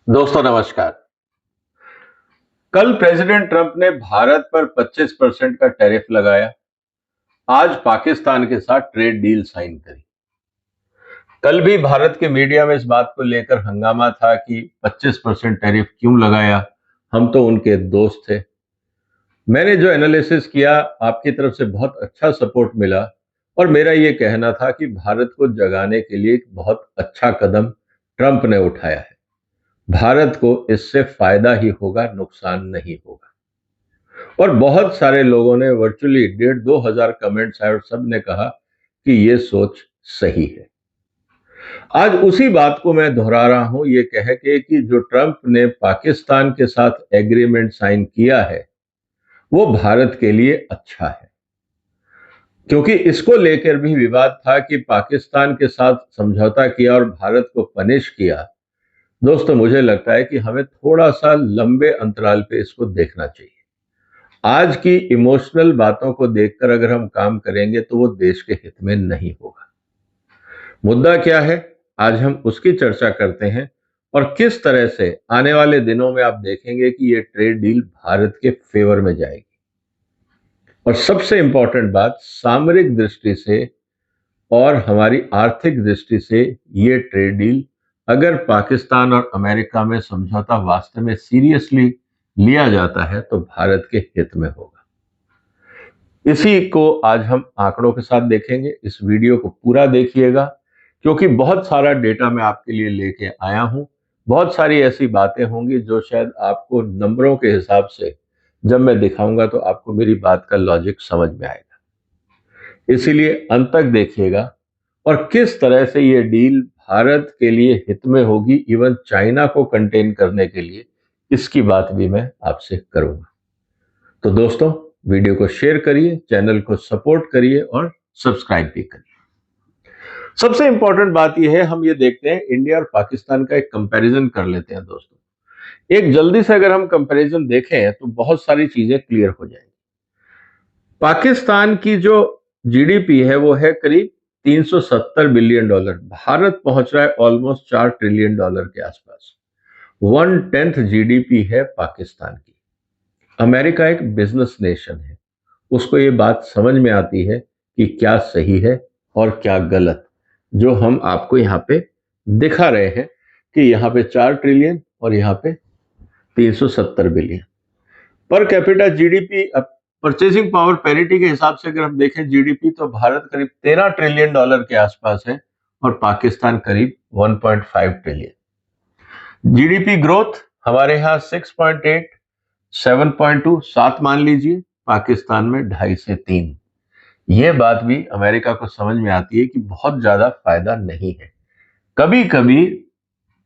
दोस्तों नमस्कार। कल प्रेसिडेंट ट्रंप ने भारत पर 25% का टैरिफ लगाया। आज पाकिस्तान के साथ ट्रेड डील साइन करी। कल भी भारत के मीडिया में इस बात को लेकर हंगामा था कि 25% टैरिफ क्यों लगाया, हम तो उनके दोस्त थे। मैंने जो एनालिसिस किया, आपकी तरफ से बहुत अच्छा सपोर्ट मिला और मेरा ये कहना था कि भारत को जगाने के लिए एक बहुत अच्छा कदम ट्रंप ने उठाया है। भारत को इससे फायदा ही होगा, नुकसान नहीं होगा। और बहुत सारे लोगों ने वर्चुअली 1,500-2,000 कमेंट्स आए और सबने कहा कि ये सोच सही है। आज उसी बात को मैं दोहरा रहा हूं, ये कह के कि जो ट्रंप ने पाकिस्तान के साथ एग्रीमेंट साइन किया है वो भारत के लिए अच्छा है, क्योंकि इसको लेकर भी विवाद था कि पाकिस्तान के साथ समझौता किया और भारत को पनिश किया। दोस्तों, मुझे लगता है कि हमें थोड़ा सा लंबे अंतराल पे इसको देखना चाहिए। आज की इमोशनल बातों को देखकर अगर हम काम करेंगे तो वो देश के हित में नहीं होगा। मुद्दा क्या है, आज हम उसकी चर्चा करते हैं और किस तरह से आने वाले दिनों में आप देखेंगे कि ये ट्रेड डील भारत के फेवर में जाएगी। और सबसे इंपॉर्टेंट बात, सामरिक दृष्टि से और हमारी आर्थिक दृष्टि से ये ट्रेड डील अगर पाकिस्तान और अमेरिका में समझौता वास्तव में सीरियसली लिया जाता है तो भारत के हित में होगा। इसी को आज हम आंकड़ों के साथ देखेंगे। इस वीडियो को पूरा देखिएगा, क्योंकि बहुत सारा डेटा मैं आपके लिए लेके आया हूं। बहुत सारी ऐसी बातें होंगी जो शायद आपको नंबरों के हिसाब से जब मैं दिखाऊंगा तो आपको मेरी बात का लॉजिक समझ में आएगा। इसीलिए अंत तक देखिएगा और किस तरह से ये डील भारत के लिए हित में होगी, इवन चाइना को कंटेन करने के लिए, इसकी बात भी मैं आपसे करूंगा। तो दोस्तों, वीडियो को शेयर करिए, चैनल को सपोर्ट करिए और सब्सक्राइब भी करिए। सबसे इंपॉर्टेंट बात यह है, हम ये देखते हैं इंडिया और पाकिस्तान का एक कंपैरिजन कर लेते हैं। दोस्तों, एक जल्दी से अगर हम कंपैरिजन देखें तो बहुत सारी चीजें क्लियर हो जाएंगी। पाकिस्तान की जो जीडीपी है वो है करीब $370 बिलियन। भारत पहुंच रहा है ऑलमोस्ट $4 ट्रिलियन के आसपास। 1/10 जीडीपी है पाकिस्तान की। अमेरिका एक बिजनेस नेशन है, उसको ये बात समझ में आती है कि क्या सही है और क्या गलत, जो हम आपको यहाँ पे दिखा रहे हैं कि यहाँ पे 4 ट्रिलियन और यहाँ पे 370 billion. Per capita GDP, purchasing power parity के हिसाब से अगर हम देखें जीडीपी, तो भारत करीब $13 ट्रिलियन के आसपास है और पाकिस्तान करीब 1.5 ट्रिलियन। जीडीपी ग्रोथ हमारे यहाँ 6.8, 7.2, 7 मान लीजिए, पाकिस्तान में 2.5 से 3। यह बात भी अमेरिका को समझ में आती है कि बहुत ज्यादा फायदा नहीं है। कभी कभी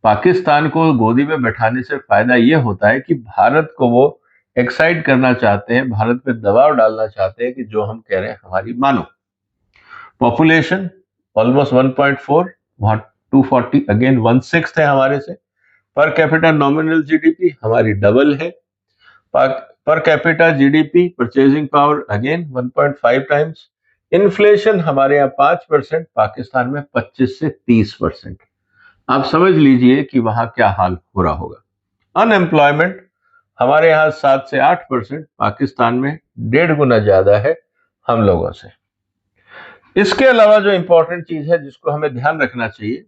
पाकिस्तान को गोदी में बैठाने से फायदा यह होता है कि भारत को वो एक्साइट करना चाहते हैं, भारत पे दबाव डालना चाहते हैं कि जो हम कह रहे हैं हमारी मानो। पॉपुलेशन ऑलमोस्ट 1.4, वहां 240, अगेन 1/6 है हमारे से। पर कैपिटा नॉमिनल जीडीपी हमारी डबल है। Per capita GDP, purchasing power again 1.5 times. Inflation हमारे यहाँ 5%, पाकिस्तान में 25 से 30%। आप समझ लीजिए कि वहां क्या हाल हो रहा होगा। अनएम्प्लॉयमेंट हमारे यहाँ 7 से 8%, पाकिस्तान में 1.5 गुना ज्यादा है हम लोगों से। इसके अलावा जो इंपॉर्टेंट चीज है जिसको हमें ध्यान रखना चाहिए,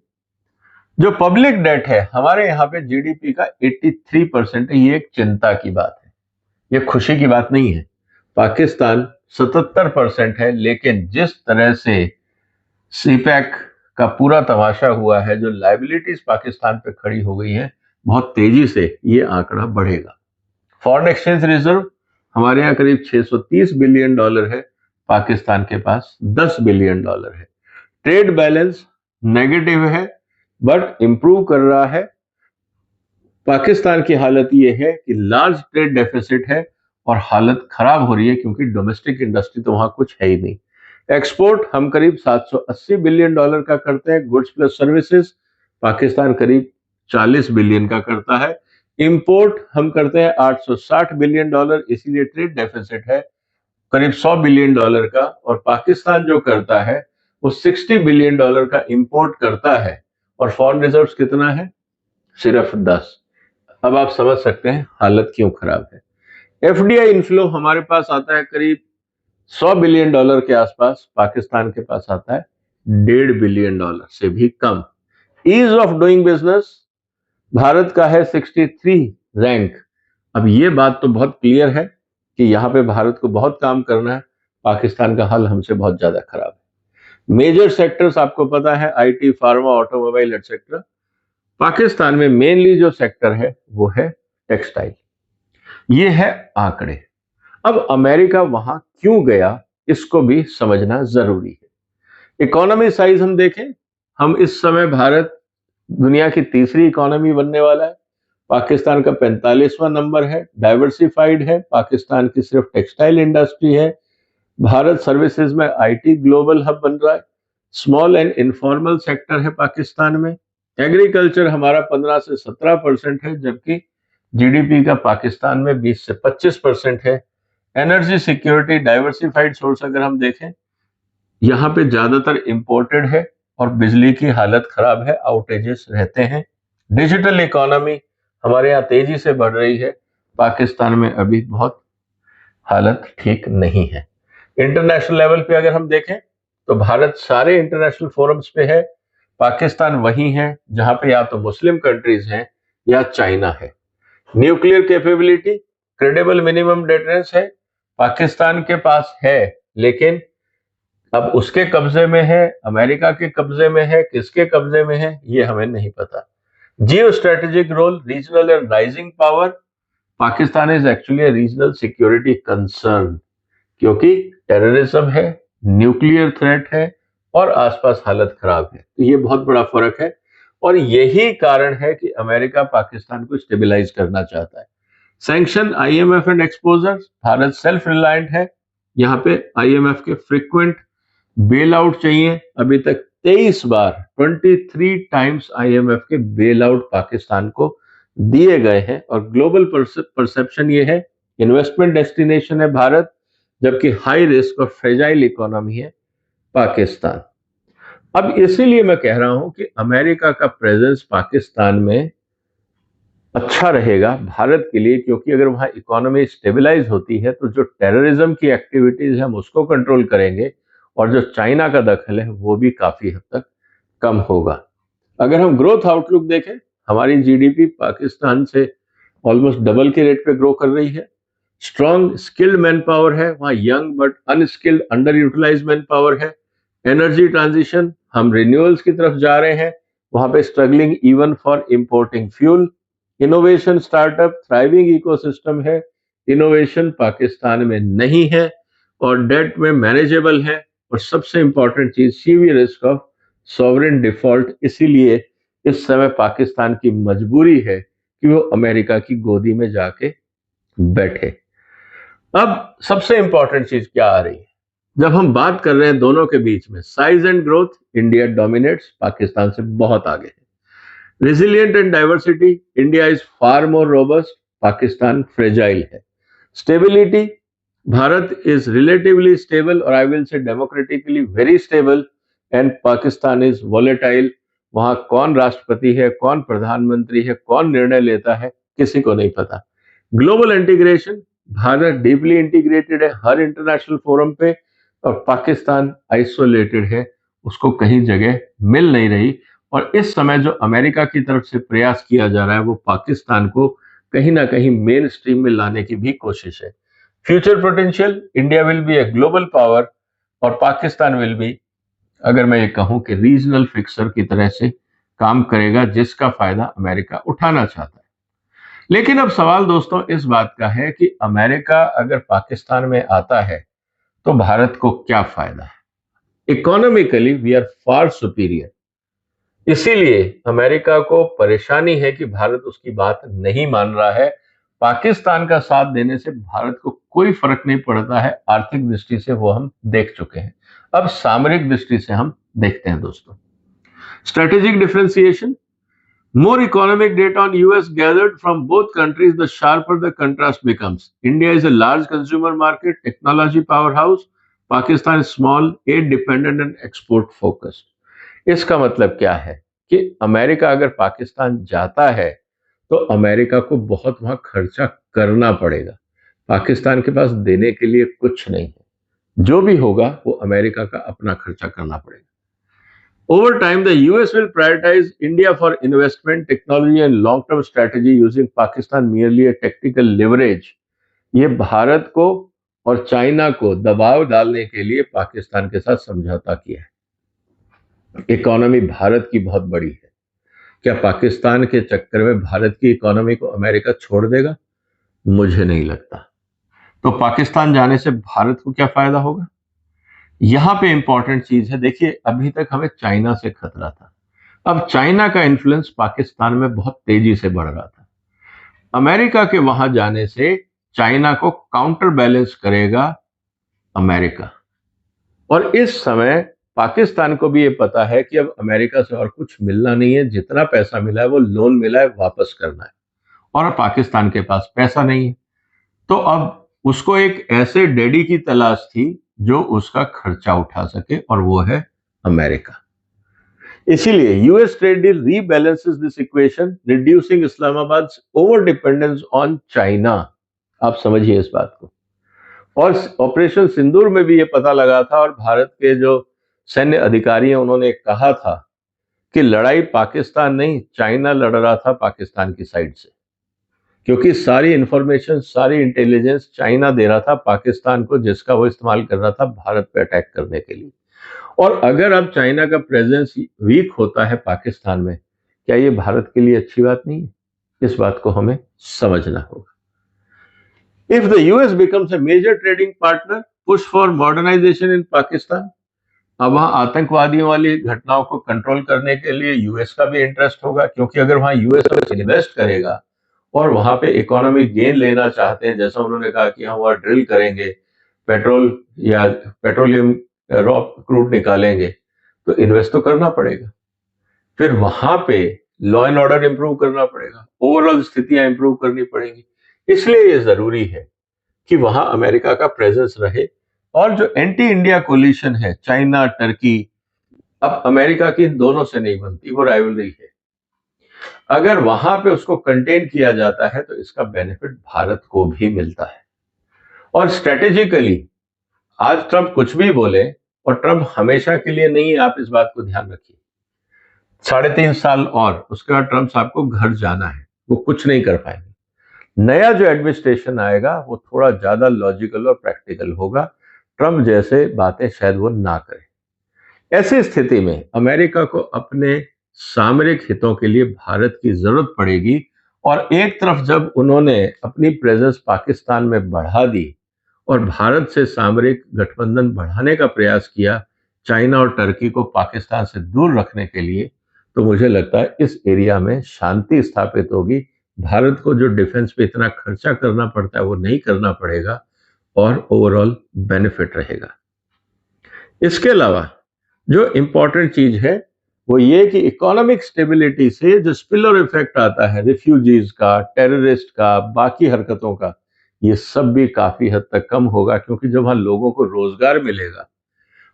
जो पब्लिक डेट है हमारे यहाँ पे जीडीपी का 83% है। ये एक चिंता की बात है, ये खुशी की बात नहीं है। पाकिस्तान 77% है, लेकिन जिस तरह से सीपैक का पूरा तमाशा हुआ है, जो लायबिलिटीज पाकिस्तान पे खड़ी हो गई है, बहुत तेजी से ये आंकड़ा बढ़ेगा। फॉरेन एक्सचेंज रिजर्व हमारे यहाँ करीब $630 बिलियन है, पाकिस्तान के पास $10 बिलियन है। ट्रेड बैलेंस नेगेटिव है बट इंप्रूव कर रहा है। पाकिस्तान की हालत यह है कि लार्ज ट्रेड डेफिसिट है और हालत खराब हो रही है, क्योंकि डोमेस्टिक इंडस्ट्री तो वहां कुछ है ही नहीं। एक्सपोर्ट हम करीब $780 बिलियन का करते हैं, गुड्स प्लस सर्विसेज। पाकिस्तान करीब 40 बिलियन का करता है। इंपोर्ट हम करते हैं $860 बिलियन, इसीलिए ट्रेड डेफिसिट है करीब $100 बिलियन का। और पाकिस्तान जो करता है वो $60 बिलियन का इंपोर्ट करता है और फॉरेन रिजर्व्स कितना है, सिर्फ 10। अब आप समझ सकते हैं हालत क्यों खराब है। एफडीआई इनफ्लो हमारे पास आता है करीब $100 बिलियन के आसपास, पाकिस्तान के पास आता है $1.5 बिलियन से भी कम। Ease of doing business Bharat का है 63 रैंक। अब ये बात तो बहुत क्लियर है कि यहाँ पे भारत को बहुत काम करना है, पाकिस्तान का हाल हमसे बहुत ज्यादा खराब है। मेजर सेक्टर्स आपको पता है, IT, pharma, automobile etcetera. Pakistan में मेनली जो सेक्टर है वो है टेक्सटाइल। ये है आंकड़े। अब अमेरिका वहां क्यों गया, इसको भी समझना जरूरी है। इकोनॉमी साइज हम देखें, हम इस समय भारत दुनिया की तीसरी इकोनॉमी बनने वाला है। पाकिस्तान का 45वां नंबर है, डाइवर्सिफाइड है। पाकिस्तान की सिर्फ टेक्सटाइल इंडस्ट्री है। भारत सर्विसेज में आईटी ग्लोबल हब बन रहा है। स्मॉल एंड इनफॉर्मल सेक्टर है पाकिस्तान में। एग्रीकल्चर हमारा 15 से 17% है, जबकि जीडीपी का पाकिस्तान में 20 से 25% है। एनर्जी सिक्योरिटी, डाइवर्सिफाइड सोर्स अगर हम देखें, यहाँ पे ज्यादातर इंपोर्टेड है और बिजली की हालत खराब है, आउटेजेस रहते हैं। डिजिटल इकोनॉमी हमारे यहाँ तेजी से बढ़ रही है, पाकिस्तान में अभी बहुत हालत ठीक नहीं है। इंटरनेशनल लेवल पे अगर हम देखें तो भारत सारे इंटरनेशनल फोरम्स पे है, पाकिस्तान वही है जहां पे या तो मुस्लिम कंट्रीज हैं या चाइना है। Nuclear capability, credible minimum deterrence है, पाकिस्तान के पास है, लेकिन अब उसके कब्जे में है, अमेरिका के कब्जे में है, किसके कब्जे में है ये हमें नहीं पता। Geostrategic role, regional and rising power, Pakistan is actually a regional security concern, क्योंकि टेररिज्म है, न्यूक्लियर थ्रेट है और आसपास हालत खराब है। तो ये बहुत बड़ा फर्क है और यही कारण है कि अमेरिका पाकिस्तान को स्टेबलाइज करना चाहता है। Sanction, IMF and exposure, Bharat self reliant है, यहाँ पे आईएमएफ के फ्रीक्वेंट बेल आउट चाहिए। अभी तक 23 बार 23 टाइम्स आईएमएफ के बेल आउट पाकिस्तान को दिए गए हैं और ग्लोबल परसेप्शन ये है इन्वेस्टमेंट डेस्टिनेशन है भारत, जबकि हाई रिस्क और फ्रेजाइल इकोनॉमी है पाकिस्तान। अब इसीलिए मैं कह रहा हूं कि अमेरिका का प्रेजेंस पाकिस्तान में अच्छा रहेगा भारत के लिए, क्योंकि अगर वहां इकोनॉमी स्टेबलाइज होती है तो जो टेररिज्म की एक्टिविटीज है हम उसको कंट्रोल करेंगे और जो चाइना का दखल है वो भी काफी हद तक कम होगा। अगर हम ग्रोथ आउटलुक देखें, हमारी जीडीपी पाकिस्तान से ऑलमोस्ट डबल के रेट पे ग्रो कर रही है। स्ट्रॉन्ग स्किल्ड मैन पावर है, वहां young but unskilled underutilize manpower है। एनर्जी ट्रांजिशन, हम रिन्यूअल्स की तरफ जा रहे हैं, वहां पे struggling even for importing fuel. Innovation, startup, thriving ecosystem है। इनोवेशन पाकिस्तान में नहीं है और डेट में मैनेजेबल है। और सबसे इंपॉर्टेंट चीज, severe risk of sovereign default. इसीलिए इस समय पाकिस्तान की मजबूरी है कि वो अमेरिका की गोदी में जाके बैठे। अब सबसे इंपॉर्टेंट चीज क्या आ रही है, जब हम बात कर रहे हैं दोनों के बीच में size and growth, India dominates, Pakistan से बहुत आगे है। Resilient and diversity, India is far more robust, Pakistan fragile है। Stability, Bharat is relatively stable और I will say democratically very stable and Pakistan is volatile. वहां कौन राष्ट्रपति है, कौन प्रधानमंत्री है, कौन निर्णय लेता है, किसी को नहीं पता। Global integration, Bharat deeply integrated है हर इंटरनेशनल फोरम पे और पाकिस्तान आइसोलेटेड है, उसको कहीं जगह मिल नहीं रही। और इस समय जो अमेरिका की तरफ से प्रयास किया जा रहा है वो पाकिस्तान को कहीं ना कहीं मेन स्ट्रीम में लाने की भी कोशिश है। Future potential, India will be a global power और पाकिस्तान विल बी, अगर मैं ये कहूं कि रीजनल फिक्सर की तरह से काम करेगा, जिसका फायदा अमेरिका उठाना चाहता है। लेकिन अब सवाल दोस्तों इस बात का है कि अमेरिका अगर पाकिस्तान में आता है तो भारत को क्या फायदा है। Economically we are far superior, इसीलिए अमेरिका को परेशानी है कि भारत उसकी बात नहीं मान रहा है। पाकिस्तान का साथ देने से भारत को कोई फर्क नहीं पड़ता है, आर्थिक दृष्टि से वो हम देख चुके हैं। अब सामरिक दृष्टि से हम देखते हैं दोस्तों। Strategic differentiation, more economic data on US gathered from both countries, the sharper the contrast becomes. India is a large consumer market, technology powerhouse. Pakistan is small, aid dependent and export focused. इसका मतलब क्या है कि America अगर पाकिस्तान जाता है तो America को बहुत वहां खर्चा करना पड़ेगा। पाकिस्तान के पास देने के लिए कुछ नहीं है। जो भी होगा वो अमेरिका का अपना खर्चा करना पड़ेगा। Over time, the US will prioritize India for investment, technology and long-term strategy using Pakistan merely a technical leverage। ये भारत को और चाइना को दबाव डालने के लिए पाकिस्तान के साथ समझौता किया है। इकोनॉमी भारत की बहुत बड़ी है। क्या पाकिस्तान के चक्कर में भारत की इकोनॉमी को अमेरिका छोड़ देगा? मुझे नहीं लगता। तो पाकिस्तान जाने से भारत को क्या फायदा होगा? यहां पे इंपॉर्टेंट चीज है, देखिए अभी तक हमें चाइना से खतरा था। अब चाइना का इन्फ्लुएंस पाकिस्तान में बहुत तेजी से बढ़ रहा था। अमेरिका के वहां जाने से चाइना को काउंटर बैलेंस करेगा अमेरिका। और इस समय पाकिस्तान को भी ये पता है कि अब अमेरिका से और कुछ मिलना नहीं है, जितना पैसा मिला है वो लोन मिला है, वापस करना है। और पाकिस्तान के पास पैसा नहीं है, तो अब उसको एक ऐसे डैडी की तलाश थी जो उसका खर्चा उठा सके, और वो है अमेरिका। इसीलिए US trade deal rebalances this equation, reducing Islamabad over dependence on China. आप समझिए इस बात को। और ऑपरेशन सिंदूर में भी ये पता लगा था, और भारत के जो सैन्य अधिकारी हैं उन्होंने कहा था कि लड़ाई पाकिस्तान नहीं, चाइना लड़ रहा था पाकिस्तान की साइड से, क्योंकि सारी इंफॉर्मेशन, सारी इंटेलिजेंस चाइना दे रहा था पाकिस्तान को, जिसका वो इस्तेमाल कर रहा था भारत पे अटैक करने के लिए। और अगर अब चाइना का प्रेजेंस वीक होता है पाकिस्तान में, क्या ये भारत के लिए अच्छी बात नहीं है? इस बात को हमें समझना होगा। If the US becomes a major trading partner, push for modernization in Pakistan. अब वहां आतंकवादियों वाली घटनाओं को कंट्रोल करने के लिए यूएस का भी इंटरेस्ट होगा, क्योंकि अगर वहां यूएस इन्वेस्ट करेगा और वहां पे इकोनॉमिक गेन लेना चाहते हैं, जैसा उन्होंने कहा कि हम वहां ड्रिल करेंगे, पेट्रोल या पेट्रोलियम रॉ क्रूड निकालेंगे, तो इन्वेस्ट तो करना पड़ेगा। फिर वहां पे लॉ एंड ऑर्डर इंप्रूव करना पड़ेगा, ओवरऑल स्थितियां इंप्रूव करनी पड़ेंगी। इसलिए ये जरूरी है कि वहां अमेरिका का प्रेजेंस रहे। और जो एंटी इंडिया कोलिशन है, चाइना, टर्की, अब अमेरिका की इन दोनों से नहीं बनती, वो राइवलरी है। अगर वहां पे उसको कंटेन किया जाता है तो इसका बेनिफिट भारत को भी मिलता है। और स्ट्रेटेजिकली आज ट्रंप कुछ भी बोले, और ट्रंप हमेशा के लिए नहीं है, आप इस बात को ध्यान रखिए। 3.5 साल और उसके बाद ट्रंप साहब को घर जाना है, वो कुछ नहीं कर पाएंगे। नया जो एडमिनिस्ट्रेशन आएगा वो थोड़ा ज्यादा लॉजिकल और प्रैक्टिकल होगा। ट्रंप जैसे बातें शायद वो ना करे। ऐसी स्थिति में अमेरिका को अपने सामरिक हितों के लिए भारत की जरूरत पड़ेगी। और एक तरफ जब उन्होंने अपनी प्रेजेंस पाकिस्तान में बढ़ा दी और भारत से सामरिक गठबंधन बढ़ाने का प्रयास किया, चाइना और टर्की को पाकिस्तान से दूर रखने के लिए, तो मुझे लगता है इस एरिया में शांति स्थापित होगी। भारत को जो डिफेंस पे इतना खर्चा करना पड़ता है वो नहीं करना पड़ेगा, और ओवरऑल बेनिफिट रहेगा। इसके अलावा जो इंपॉर्टेंट चीज है वो ये कि इकोनॉमिक स्टेबिलिटी से जो स्पिलर इफेक्ट आता है, रिफ्यूजीज का, टेररिस्ट का, बाकी हरकतों का, ये सब भी काफी हद तक कम होगा। क्योंकि जब वहां लोगों को रोजगार मिलेगा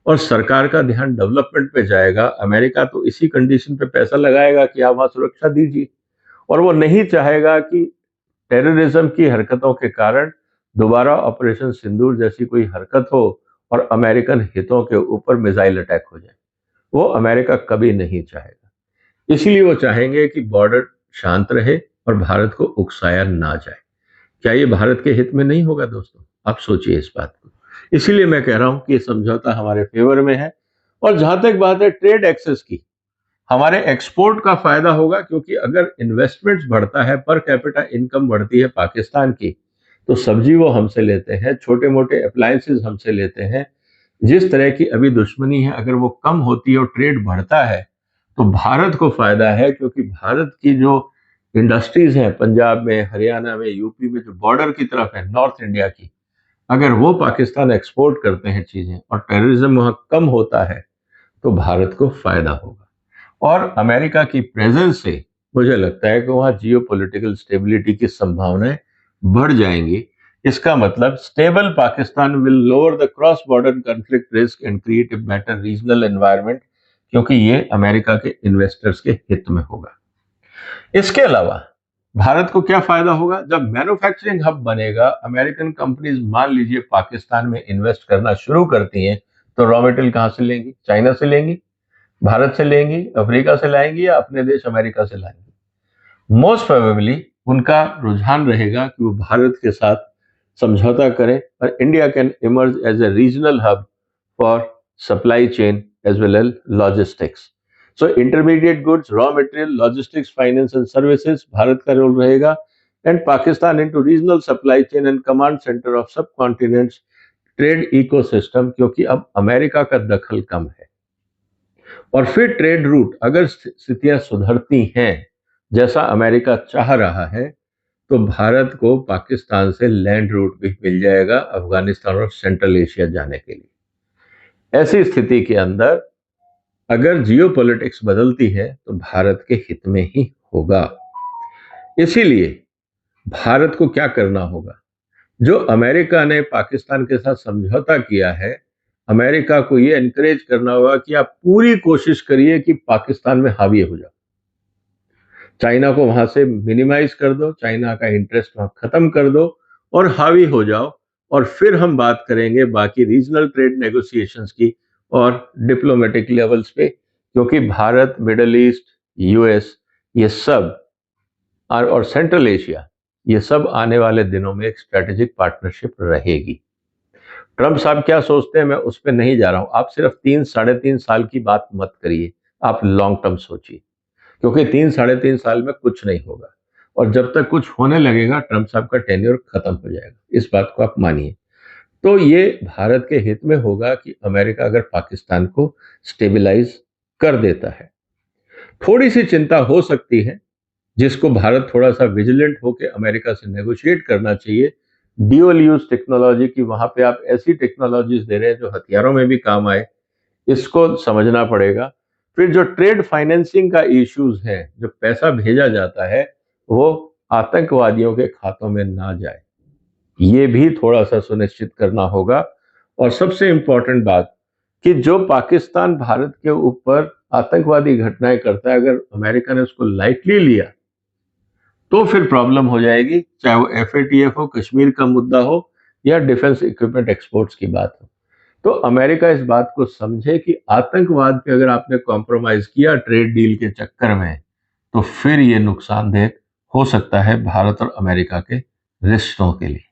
और सरकार का ध्यान डेवलपमेंट पे जाएगा, अमेरिका तो इसी कंडीशन पे पैसा लगाएगा कि आप वहां सुरक्षा दीजिए। और वो नहीं चाहेगा कि टेररिज्म की हरकतों के कारण दोबारा ऑपरेशन सिंदूर जैसी कोई हरकत हो और अमेरिकन हितों के ऊपर मिसाइल अटैक हो जाए। वो अमेरिका कभी नहीं चाहेगा। इसलिए वो चाहेंगे कि बॉर्डर शांत रहे और भारत को उकसाया ना जाए। क्या ये भारत के हित में नहीं होगा दोस्तों? आप सोचिए इस बात को। इसीलिए मैं कह रहा हूं कि ये समझौता हमारे फेवर में है। और जहां तक बात है ट्रेड एक्सेस की, हमारे एक्सपोर्ट का फायदा होगा, क्योंकि अगर इन्वेस्टमेंट्स बढ़ता है, पर कैपिटा इनकम बढ़ती है पाकिस्तान की, तो सब्जी वो हमसे लेते हैं, छोटे मोटे अप्लायंसेस हमसे लेते हैं। जिस तरह की अभी दुश्मनी है, अगर वो कम होती है और ट्रेड बढ़ता है तो भारत को फायदा है। क्योंकि भारत की जो इंडस्ट्रीज हैं पंजाब में, हरियाणा में, यूपी में, जो बॉर्डर की तरफ है नॉर्थ इंडिया की, अगर वो पाकिस्तान एक्सपोर्ट करते हैं चीजें और टेररिज्म वहां कम होता है तो भारत को फायदा होगा। और अमेरिका की प्रेजेंस से मुझे लगता है कि वहां जियोपॉलिटिकल स्टेबिलिटी की संभावनाएं बढ़ जाएंगी। इसका मतलब stable Pakistan will lower the cross border conflict risk and create a better regional environment, क्योंकि ये अमेरिका के इन्वेस्टर्स के हित में होगा। इसके अलावा भारत को क्या फायदा होगा? जब मैन्युफैक्चरिंग हब बनेगा, अमेरिकन कंपनीज मान लीजिए पाकिस्तान में इन्वेस्ट करना शुरू करती हैं, तो रॉ मटेरियल कहां से लेंगी? चाइना से लेंगी, भारत से लेंगी, अफ्रीका से लाएंगी, या अपने देश अमेरिका से लाएंगी? मोस्ट प्रोबेबली उनका रुझान रहेगा कि वो भारत के साथ समझौता करें, और India can emerge as a regional hub for supply chain as well as logistics. So intermediate goods, raw material, logistics, finance and services, Bharat का रोल रहेगा. And Pakistan into regional supply chain and command centre of subcontinent's trade ecosystem, क्योंकि अब America का दखल कम है. और फिर trade route, अगर स्थितियां सुधरती हैं जैसा अमेरिका चाह रहा है, तो भारत को पाकिस्तान से लैंड रूट भी मिल जाएगा अफगानिस्तान और सेंट्रल एशिया जाने के लिए. ऐसी स्थिति के अंदर अगर जियोपॉलिटिक्स बदलती है तो भारत के हित में ही होगा. इसीलिए भारत को क्या करना होगा? जो अमेरिका ने पाकिस्तान के साथ समझौता किया है, अमेरिका को यह एनकरेज करना होगा कि आप पूरी कोशिश करिए कि पाकिस्तान में हावी हो जाओ. चाइना को वहां से मिनिमाइज कर दो, चाइना का इंटरेस्ट वहां खत्म कर दो और हावी हो जाओ. और फिर हम बात करेंगे बाकी रीजनल ट्रेड नेगोशिएशंस की और डिप्लोमेटिक लेवल्स पे, क्योंकि भारत, मिडल ईस्ट, यूएस, ये सब और सेंट्रल एशिया, ये सब आने वाले दिनों में एक स्ट्रेटेजिक पार्टनरशिप रहेगी. ट्रंप साहब क्या सोचते हैं मैं उस पर नहीं जा रहा हूं. आप सिर्फ 3-3.5 साल की बात मत करिए, आप लॉन्ग टर्म सोचिए, क्योंकि 3-3.5 साल में कुछ नहीं होगा. और जब तक कुछ होने लगेगा ट्रंप साहब का टेन्योर खत्म हो जाएगा, इस बात को आप मानिए. तो ये भारत के हित में होगा कि अमेरिका अगर पाकिस्तान को स्टेबलाइज कर देता है. थोड़ी सी चिंता हो सकती है, जिसको भारत थोड़ा सा विजिलेंट होकर अमेरिका से नेगोशिएट करना चाहिए. ड्यूअल यूज टेक्नोलॉजी की, वहां पे आप ऐसी टेक्नोलॉजीज दे रहे हैं जो हथियारों में भी काम आए, इसको समझना पड़ेगा. फिर जो ट्रेड फाइनेंसिंग का इश्यूज है, जो पैसा भेजा जाता है वो आतंकवादियों के खातों में ना जाए, ये भी थोड़ा सा सुनिश्चित करना होगा. और सबसे इंपॉर्टेंट बात कि जो पाकिस्तान भारत के ऊपर आतंकवादी घटनाएं करता है, अगर अमेरिका ने उसको लाइटली लिया तो फिर प्रॉब्लम हो जाएगी, चाहे वो FATF हो, कश्मीर का मुद्दा हो, या डिफेंस इक्विपमेंट एक्सपोर्ट्स की बात हो. तो अमेरिका इस बात को समझे कि आतंकवाद पे अगर आपने कॉम्प्रोमाइज किया ट्रेड डील के चक्कर में, तो फिर ये नुकसानदेह हो सकता है भारत और अमेरिका के रिश्तों के लिए.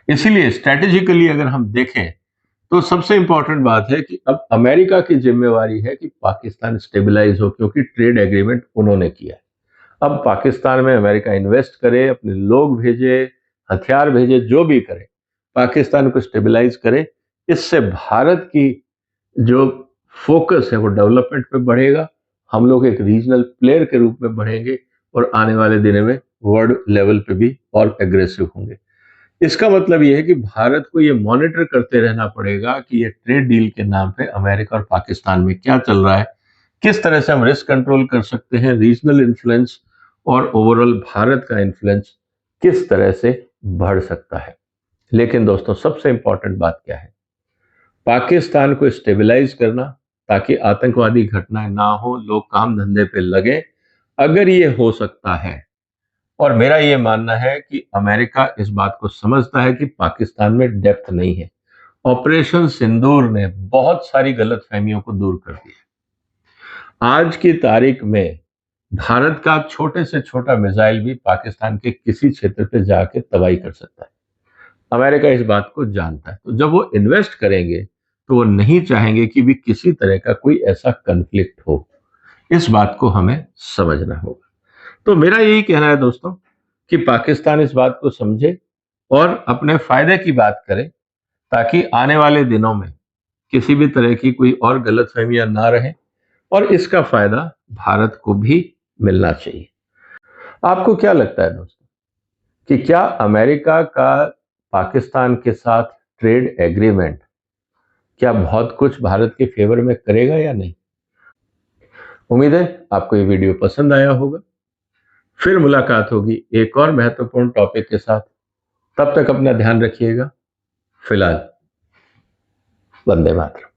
इसीलिए स्ट्रेटेजिकली अगर हम देखें तो सबसे इंपॉर्टेंट बात है कि अब अमेरिका की जिम्मेवारी है कि पाकिस्तान स्टेबलाइज हो, क्योंकि ट्रेड एग्रीमेंट उन्होंने किया है. अब पाकिस्तान में अमेरिका इन्वेस्ट करे, अपने लोग भेजे, हथियार भेजे, जो भी करे, पाकिस्तान को स्टेबलाइज करे. इससे भारत की जो फोकस है वो डेवलपमेंट पे बढ़ेगा. हम लोग एक रीजनल प्लेयर के रूप में बढ़ेंगे और आने वाले दिनों में वर्ल्ड लेवल पे भी और एग्रेसिव होंगे. इसका मतलब यह है कि भारत को ये मॉनिटर करते रहना पड़ेगा कि ये ट्रेड डील के नाम पे अमेरिका और पाकिस्तान में क्या चल रहा है, किस तरह से हम रिस्क कंट्रोल कर सकते हैं, रीजनल इन्फ्लुएंस और ओवरऑल भारत का इन्फ्लुएंस किस तरह से बढ़ सकता है. लेकिन दोस्तों सबसे इंपॉर्टेंट बात क्या है? पाकिस्तान को स्टेबलाइज करना, ताकि आतंकवादी घटनाएं ना हो, लोग काम धंधे पे लगे. अगर ये हो सकता है, और मेरा ये मानना है कि अमेरिका इस बात को समझता है कि पाकिस्तान में डेप्थ नहीं है. ऑपरेशन सिंदूर ने बहुत सारी गलतफहमियों को दूर कर दिया. आज की तारीख में भारत का छोटे से छोटा मिसाइल भी पाकिस्तान के किसी क्षेत्र पे जाके तबाही कर सकता है. अमेरिका इस बात को जानता है. तो जब वो इन्वेस्ट करेंगे तो वो नहीं चाहेंगे कि भी किसी तरह का कोई ऐसा कन्फ्लिक्ट हो. इस बात को हमें समझना होगा. तो मेरा यही कहना है दोस्तों कि पाकिस्तान इस बात को समझे और अपने फायदे की बात करे, ताकि आने वाले दिनों में किसी भी तरह की कोई और गलतफहमियां ना रहे, और इसका फायदा भारत को भी मिलना चाहिए. आपको क्या लगता है दोस्तों कि क्या अमेरिका का पाकिस्तान के साथ ट्रेड एग्रीमेंट क्या बहुत कुछ भारत के फेवर में करेगा या नहीं? उम्मीद है आपको ये वीडियो पसंद आया होगा. फिर मुलाकात होगी एक और महत्वपूर्ण टॉपिक के साथ. तब तक अपना ध्यान रखिएगा. फिलहाल वंदे मातरम.